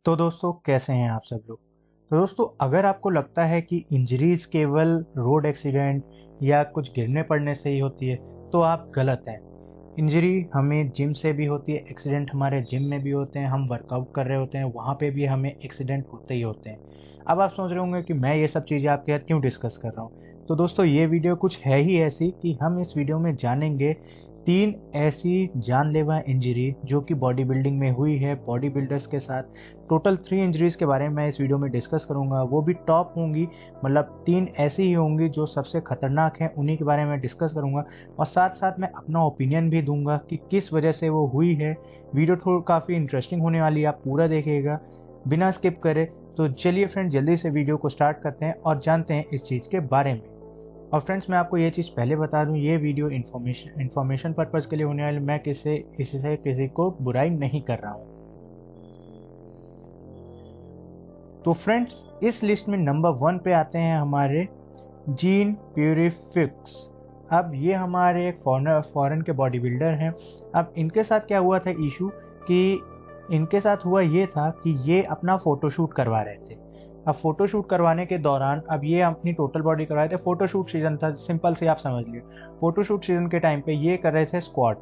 तो दोस्तों कैसे हैं आप सब लोग। तो दोस्तों अगर आपको लगता है कि इंजरीज केवल रोड एक्सीडेंट या कुछ गिरने पड़ने से ही होती है तो आप गलत हैं। इंजरी हमें जिम से भी होती है, एक्सीडेंट हमारे जिम में भी होते हैं, हम वर्कआउट कर रहे होते हैं वहाँ पे भी हमें एक्सीडेंट होते ही होते हैं। अब आप सोच रहे होंगे कि मैं ये सब चीज़ें आपके साथ क्यों डिस्कस कर रहा हूँ। तो दोस्तों ये वीडियो कुछ है ही ऐसी कि हम इस वीडियो में जानेंगे 3 ऐसी जानलेवा इंजरी जो कि बॉडी बिल्डिंग में हुई है बॉडी बिल्डर्स के साथ। टोटल 3 इंजरीज के बारे में मैं इस वीडियो में डिस्कस करूंगा, वो भी टॉप होंगी, मतलब 3 ऐसी ही होंगी जो सबसे खतरनाक हैं, उन्हीं के बारे में डिस्कस करूंगा। और साथ साथ मैं अपना ओपिनियन भी दूंगा कि किस वजह से वो हुई है। वीडियो थोड़ा काफ़ी इंटरेस्टिंग होने वाली है, आप पूरा देखिएगा बिना स्किप करे। तो चलिए फ्रेंड्स जल्दी से वीडियो को स्टार्ट करते हैं और जानते हैं इस चीज़ के बारे में। और फ्रेंड्स मैं आपको ये चीज़ पहले बता दूं, ये वीडियो इन्फॉर्मेशन पर्पज़ के लिए होने वाली, मैं इससे किसी को बुराई नहीं कर रहा हूँ। तो फ्रेंड्स इस लिस्ट में नंबर 1 पे आते हैं हमारे जीन प्यूरिफिक्स। अब ये हमारे एक फॉरेन के बॉडी बिल्डर हैं। अब इनके साथ क्या हुआ था इशू कि इनके साथ हुआ ये था कि ये अपना फ़ोटोशूट करवा रहे थे। अब फ़ोटोशूट करवाने के दौरान अब ये अपनी टोटल बॉडी करवाए थे। फ़ोटोशूट सीज़न था, सिंपल से आप समझ लिए। फ़ोटोशूट सीज़न के टाइम पे ये कर रहे थे स्क्वाट।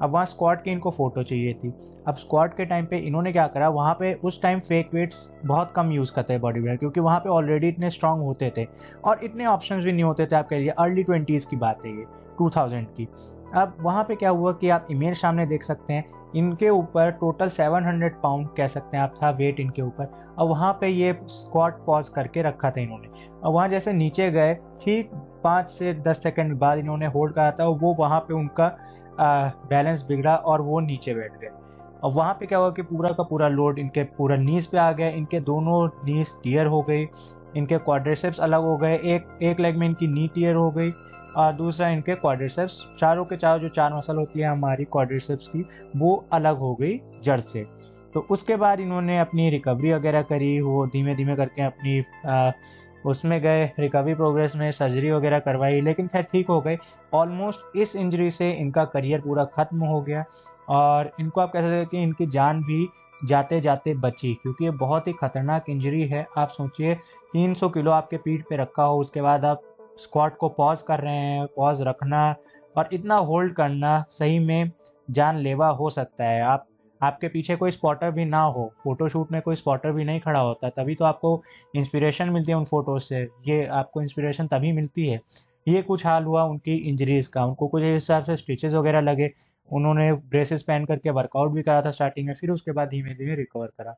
अब वहाँ स्क्वाट की इनको फ़ोटो चाहिए थी। अब स्क्वाट के टाइम पे इन्होंने क्या करा, वहाँ पे उस टाइम फेक वेट्स बहुत कम यूज़ करते हैं बॉडी बिल्डर, क्योंकि वहाँ पे ऑलरेडी इतने स्ट्रांग होते थे और इतने ऑप्शंस भी नहीं होते थे। आप कह लीजिए अर्ली 20s की बात है ये, 2000 की। अब वहाँ पे क्या हुआ कि आप इमेज सामने देख सकते हैं, इनके ऊपर टोटल 700 पाउंड कह सकते हैं आप था वेट इनके ऊपर। और वहाँ पे ये स्क्वाट पॉज करके रखा था इन्होंने। और वहाँ जैसे नीचे गए, ठीक 5 से 10 सेकंड बाद इन्होंने होल्ड करा था, वो वहाँ पे उनका बैलेंस बिगड़ा और वो नीचे बैठ गए। और वहाँ पे क्या हुआ कि पूरा का पूरा लोड इनके पूरा नीज पे आ गया। इनके दोनों नीज टीयर हो गई, इनके क्वाड्रिसेप्स अलग हो गए, एक लेग में इनकी नी टीयर हो गई और दूसरा इनके क्वाड्रिसेप्स, चारों के चारों जो 4 मसल होती है हमारी क्वाड्रिसेप्स की, वो अलग हो गई जड़ से। तो उसके बाद इन्होंने अपनी रिकवरी वगैरह करी, वो धीमे धीमे करके अपनी उसमें गए रिकवरी प्रोग्रेस में, सर्जरी वगैरह करवाई, लेकिन खैर ठीक हो गए। ऑलमोस्ट इस इंजरी से इनका करियर पूरा ख़त्म हो गया और इनको आप कह सकते हैं कि इनकी जान भी जाते जाते बची, क्योंकि ये बहुत ही खतरनाक इंजरी है। आप सोचिए 300 किलो आपके पीठ पे रखा हो, उसके बाद आप स्क्वाट को पॉज कर रहे हैं। पॉज रखना और इतना होल्ड करना सही में जानलेवा हो सकता है। आपके पीछे कोई स्पॉटर भी ना हो, फोटोशूट में कोई स्पॉटर भी नहीं खड़ा होता, तभी तो आपको इंस्पिरेशन मिलती है उन फोटोज से। ये आपको इंस्पिरेशन तभी मिलती है। ये कुछ हाल हुआ उनकी इंजरीज का, उनको कुछ इस हिसाब से स्टिचेस वगैरह लगे। उन्होंने ब्रेसेस पहन करके वर्कआउट भी करा था स्टार्टिंग में, फिर उसके बाद धीमे धीमे रिकवर करा।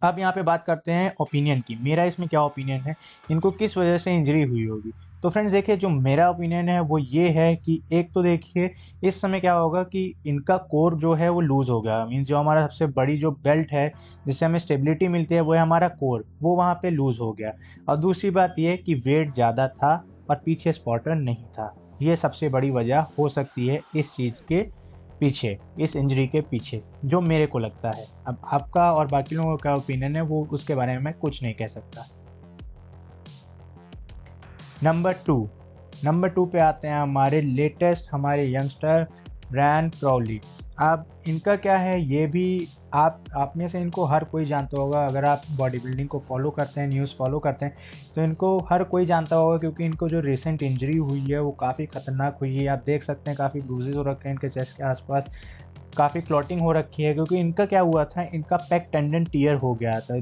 अब यहाँ पे बात करते हैं ओपिनियन की, मेरा इसमें क्या ओपिनियन है, इनको किस वजह से इंजरी हुई होगी। तो फ्रेंड्स देखिए, जो मेरा ओपिनियन है वो ये है कि एक तो देखिए इस समय क्या होगा कि इनका कोर जो है वो लूज़ हो गया। मीन्स जो हमारा सबसे बड़ी जो बेल्ट है जिससे हमें स्टेबिलिटी मिलती है वो है हमारा कोर, वो वहाँ पे लूज़ हो गया। और दूसरी बात ये कि वेट ज़्यादा था और पीछे स्पॉटर नहीं था। ये सबसे बड़ी वजह हो सकती है इस चीज़ के पीछे, इस इंजरी के पीछे, जो मेरे को लगता है। अब आपका और बाकी लोगों का ओपिनियन है, वो उसके बारे में मैं कुछ नहीं कह सकता। नंबर टू पे आते हैं हमारे लेटेस्ट, हमारे यंगस्टर ब्रायन क्राउली। अब इनका क्या है, ये भी आप में से इनको हर कोई जानता होगा। अगर आप बॉडी बिल्डिंग को फॉलो करते हैं, न्यूज़ फॉलो करते हैं, तो इनको हर कोई जानता होगा, क्योंकि इनको जो रिसेंट इंजरी हुई है वो काफ़ी ख़तरनाक हुई है। आप देख सकते हैं काफ़ी ब्रूजेस हो रखे हैं इनके चेस्ट के आसपास, काफ़ी क्लॉटिंग हो रखी है। क्योंकि इनका क्या हुआ था, इनका पेक टेंडन टीयर हो गया था,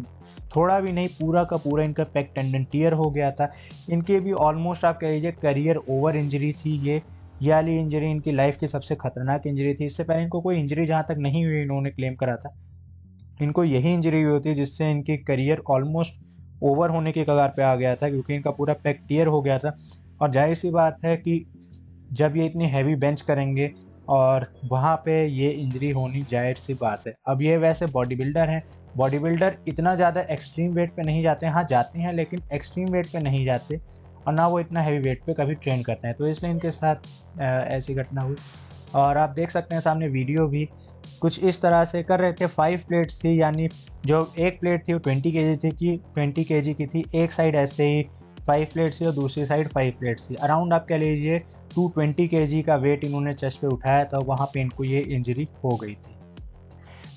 थोड़ा भी नहीं, पूरा का पूरा इनका पेक टेंडन टीयर हो गया था। इनकी भी ऑलमोस्ट आप कह लीजिए करियर ओवर इंजरी थी। ये वाली इंजरी इनकी लाइफ की सबसे खतरनाक इंजरी थी। इससे पहले इनको कोई इंजरी जहाँ तक नहीं हुई, इन्होंने क्लेम करा था, इनको यही इंजरी हुई होती है जिससे इनकी करियर ऑलमोस्ट ओवर होने की कगार पे आ गया था, क्योंकि इनका पूरा पेक टीयर हो गया था। और जाहिर सी बात है कि जब ये इतनी हैवी बेंच करेंगे और वहाँ पे ये इंजरी होनी जाहिर सी बात है। अब ये वैसे बॉडी बिल्डर हैं, बॉडी बिल्डर इतना ज़्यादा एक्सट्रीम वेट पे नहीं जाते हैं, हाँ जाते हैं लेकिन एक्सट्रीम वेट पे नहीं जाते, और ना वो इतना हैवी वेट पे कभी ट्रेन करते हैं, तो इसलिए इनके साथ ऐसी घटना हुई। और आप देख सकते हैं सामने वीडियो भी कुछ इस तरह से कर रहे थे। 5 प्लेट्स थी, यानी जो एक प्लेट थी वो 20 kg थी, कि 20 kg की थी। एक साइड ऐसे ही 5 प्लेट्स थी और दूसरी साइड 5 प्लेट्स थी। अराउंड आप कह लीजिए 220 kg का वेट इन्होंने चेस्ट पे उठाया था, वहाँ पे इनको ये इंजरी हो गई थी।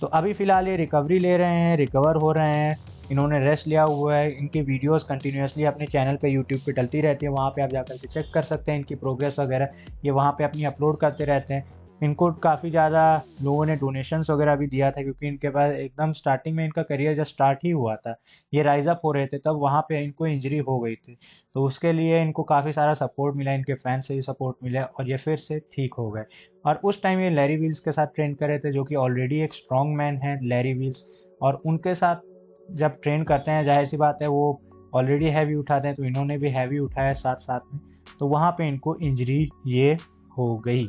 तो अभी फ़िलहाल ये रिकवरी ले रहे हैं, रिकवर हो रहे हैं, इन्होंने रेस्ट लिया हुआ है। इनकी वीडियोस कंटिन्यूसली अपने चैनल पे यूट्यूब पे डलती रहती है, वहाँ पे आप जाकर के चेक कर सकते हैं इनकी प्रोग्रेस वगैरह, ये वहाँ पे अपनी अपलोड करते रहते हैं। इनको काफ़ी ज़्यादा लोगों ने डोनेशंस वगैरह भी दिया था, क्योंकि इनके पास एकदम स्टार्टिंग में इनका करियर जस्ट स्टार्ट ही हुआ था, ये राइज़ अप हो रहे थे, तब वहाँ पे इनको इंजरी हो गई थी। तो उसके लिए इनको काफ़ी सारा सपोर्ट मिला, इनके फैन से भी सपोर्ट मिला और ये फिर से ठीक हो गए। और उस टाइम ये लैरी व्हील्स के साथ ट्रेन कर रहे थे, जो कि ऑलरेडी एक स्ट्रॉन्ग मैन है लैरी व्हील्स, और उनके साथ जब ट्रेन करते हैं जाहिर सी बात है वो ऑलरेडी हैवी उठाते हैं, तो इन्होंने भी हैवी उठाया साथ साथ में, तो वहाँ पे इनको इंजरी ये हो गई।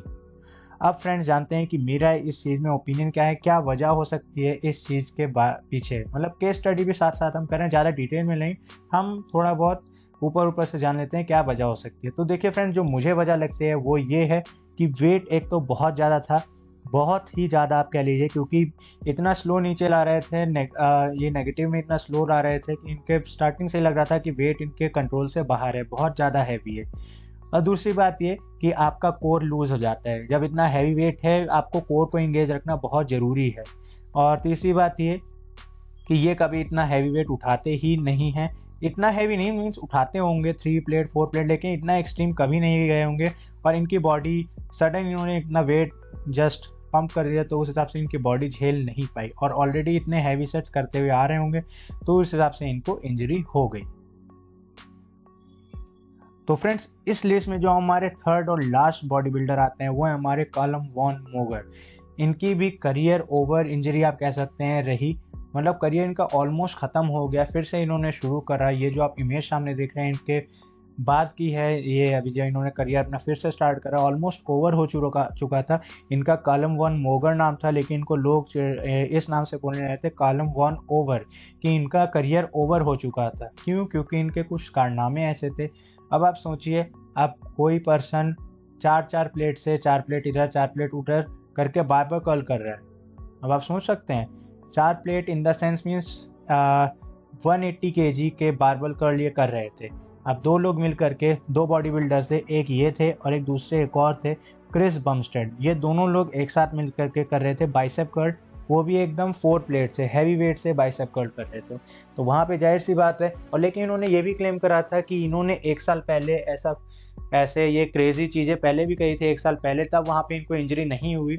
अब फ्रेंड्स जानते हैं कि मेरा इस चीज़ में ओपिनियन क्या है, क्या वजह हो सकती है इस चीज़ के पीछे। मतलब केस स्टडी भी साथ साथ हम करें, ज़्यादा डिटेल में नहीं, हम थोड़ा बहुत ऊपर ऊपर से जान लेते हैं क्या वजह हो सकती है। तो देखिए फ्रेंड्स, जो मुझे वजह लगती है वो ये है कि वेट एक तो बहुत ज़्यादा था, बहुत ही ज़्यादा आप कह लीजिए, क्योंकि इतना स्लो नीचे ला रहे थे, ये नेगेटिव में इतना स्लो ला रहे थे कि इनके स्टार्टिंग से ही लग रहा था कि वेट इनके कंट्रोल से बाहर है, बहुत ज़्यादा हैवी है। और दूसरी बात ये कि आपका कोर लूज़ हो जाता है जब इतना हैवी वेट है, आपको कोर को इंगेज रखना बहुत ज़रूरी है। और तीसरी बात ये कि ये कभी इतना हैवी वेट उठाते ही नहीं हैं, इतना हैवी नहीं मीन्स उठाते होंगे 3 प्लेट 4 प्लेट, लेकिन इतना एक्सट्रीम कभी नहीं गए होंगे। और इनकी बॉडी सडन इन्होंने इतना वेट जस्ट पंप कर दिया, तो उस हिसाब से इनकी बॉडी झेल नहीं पाई, और ऑलरेडी इतने हैवी सेट्स करते हुए आ रहे होंगे, तो उस हिसाब से इनको इंजरी हो गई। तो फ्रेंड्स, इस लिस्ट में जो हमारे थर्ड और लास्ट बॉडी बिल्डर आते हैं वो है हमारे कॉलम वॉन मोगर। इनकी भी करियर ओवर इंजरी आप कह सकते हैं रही, मतलब करियर इनका ऑलमोस्ट ख़त्म हो गया, फिर से इन्होंने शुरू करा। ये जो आप इमेज सामने देख रहे हैं इनके बाद की है, ये अभी जो इन्होंने करियर अपना फिर से स्टार्ट करा, ऑलमोस्ट ओवर हो चुका था। इनका कॉलम वन मोगर नाम था, लेकिन इनको लोग इस नाम से बोलने रहे थे कॉलम वन ओवर, कि इनका करियर ओवर हो चुका था। क्यों? क्योंकि इनके कुछ कारनामे ऐसे थे। अब आप सोचिए, आप कोई पर्सन 4 प्लेट से 4 प्लेट इधर 4 प्लेट उधर करके बार बार कर्ल कर रहा है। अब आप सोच सकते हैं 4 plate in the sense means 180 kg के बारबल कर्ल ये कर रहे थे। अब 2 लोग मिल करके, 2 बॉडी बिल्डर थे, एक ये थे और एक दूसरे एक और थे क्रिस बमस्टेड, ये दोनों लोग एक साथ मिल करके कर रहे थे बाइसेप कर्ल, वो भी एकदम 4 प्लेट से हैवी वेट से बाइसेप कर्ल कर रहे थे। तो वहाँ पे जाहिर सी बात है, और लेकिन इन्होंने ये भी क्लेम करा था कि इन्होंने 1 साल पहले ऐसे ये क्रेज़ी चीज़ें पहले भी करी थी 1 साल पहले, तब वहाँ पे इनको इंजरी नहीं हुई।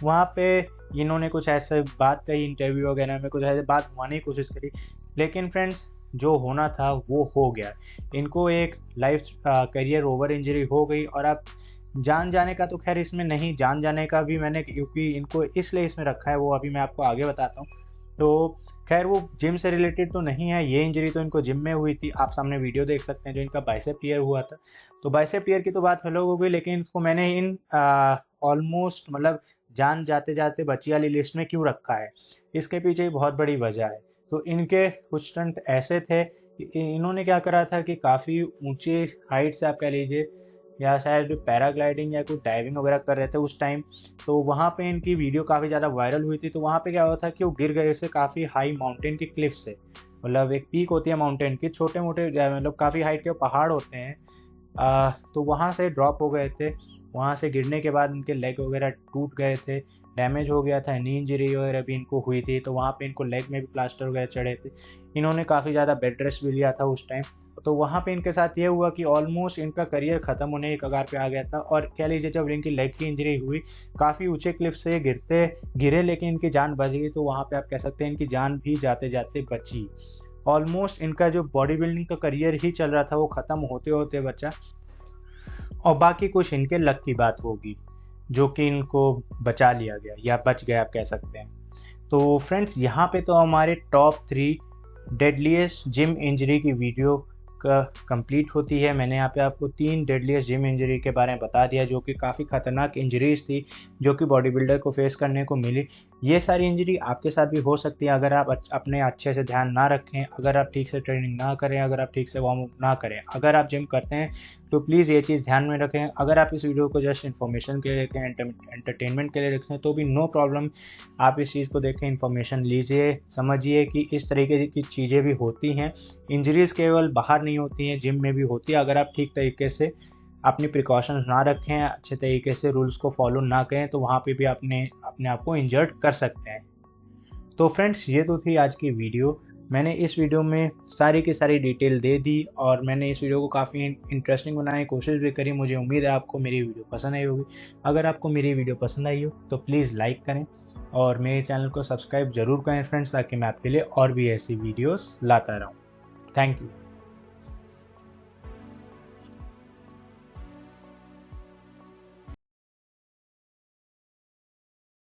वहाँ पे इन्होंने कुछ ऐसे बात कही इंटरव्यू वगैरह में, कुछ ऐसे बात मानने की कोशिश करी, लेकिन फ्रेंड्स जो होना था वो हो गया। इनको एक लाइफ करियर ओवर इंजरी हो गई। और अब जान जाने का तो खैर इसमें नहीं, जान जाने का भी मैंने, क्योंकि इनको इसलिए इसमें रखा है वो अभी मैं आपको आगे बताता हूँ। तो खैर वो जिम से रिलेटेड तो नहीं है, ये इंजरी तो इनको जिम में हुई थी। आप सामने वीडियो देख सकते हैं जो इनका बाइसेप टीयर हुआ था। तो बाइसेप टीयर की तो बात अलग हो गई, लेकिन इसको मैंने इन ऑलमोस्ट मतलब जान जाते जाते बची वाली लिस्ट में क्यों रखा है, इसके पीछे ही बहुत बड़ी वजह है। तो इनके कुछ स्टंट ऐसे थे कि इन्होंने क्या करा था कि काफ़ी ऊंची हाइट से आप कह लीजिए, या शायद पैराग्लाइडिंग या कुछ डाइविंग वगैरह कर रहे थे उस टाइम, तो वहाँ पे इनकी वीडियो काफ़ी ज़्यादा वायरल हुई थी। तो वहाँ पे क्या हुआ था कि वो गिर गए से काफ़ी हाई माउंटेन की क्लिफ से, मतलब एक पीक होती है माउंटेन की, छोटे मोटे मतलब काफ़ी हाइट के पहाड़ होते हैं, तो वहाँ से ड्रॉप हो गए थे। वहाँ से गिरने के बाद इनके लेग वगैरह टूट गए थे, डैमेज हो गया था, नी इंजरी वगैरह भी इनको हुई थी। तो वहाँ पे इनको लेग में भी प्लास्टर वगैरह चढ़े थे, इन्होंने काफ़ी ज़्यादा बेड रेस्ट भी लिया था उस टाइम। तो वहाँ पे इनके साथ ये हुआ कि ऑलमोस्ट इनका करियर ख़त्म होने की कगार पे आ गया था। और कह लीजिए जब इनकी लेग की इंजरी हुई, काफ़ी ऊंचे क्लिफ से गिरे, लेकिन इनकी जान बच गई। तो वहाँ पे आप कह सकते हैं इनकी जान भी जाते जाते बची। ऑलमोस्ट इनका जो बॉडी बिल्डिंग का करियर ही चल रहा था वो ख़त्म होते होते बचा। और बाकी कुछ इनके लक की बात होगी जो कि इनको बचा लिया गया या बच गया आप कह सकते हैं। तो फ्रेंड्स, यहाँ पे तो हमारे टॉप 3 डेडलीस्ट जिम इंजरी की वीडियो का कंप्लीट होती है। मैंने यहाँ पे आपको 3 डेडलीस्ट जिम इंजरी के बारे में बता दिया, जो कि काफ़ी ख़तरनाक इंजरीज थी जो कि बॉडी बिल्डर को फेस करने को मिली। ये सारी इंजरी आपके साथ भी हो सकती है अगर आप अपने अच्छे से ध्यान ना रखें, अगर आप ठीक से ट्रेनिंग ना करें, अगर आप ठीक से वार्म अप ना करें। अगर आप जिम करते हैं तो प्लीज़ ये चीज़ ध्यान में रखें। अगर आप इस वीडियो को जस्ट इन्फॉर्मेशन के लिए देखें, एंटरटेनमेंट के लिए देखें, तो भी नो प्रॉब्लम, आप इस चीज़ को देखें, इन्फॉर्मेशन लीजिए, समझिए कि इस तरीके की चीज़ें भी होती हैं। इंजरीज़ केवल बाहर नहीं होती हैं, जिम में भी होती है। अगर आप ठीक तरीके से अपनी प्रिकॉशंस ना रखें, अच्छे तरीके से रूल्स को फॉलो ना करें, तो वहाँ पे भी अपने आप को इंजर्ड कर सकते हैं। तो फ्रेंड्स ये तो थी आज की वीडियो। मैंने इस वीडियो में सारी की सारी डिटेल दे दी और मैंने इस वीडियो को काफ़ी इंटरेस्टिंग बनाने की कोशिश भी करी। मुझे उम्मीद है आपको मेरी वीडियो पसंद आई होगी। अगर आपको मेरी वीडियो पसंद आई हो तो प्लीज़ लाइक करें और मेरे चैनल को सब्सक्राइब ज़रूर करें फ्रेंड्स, ताकि मैं आपके लिए और भी ऐसी वीडियोस लाता रहूं। Thank you.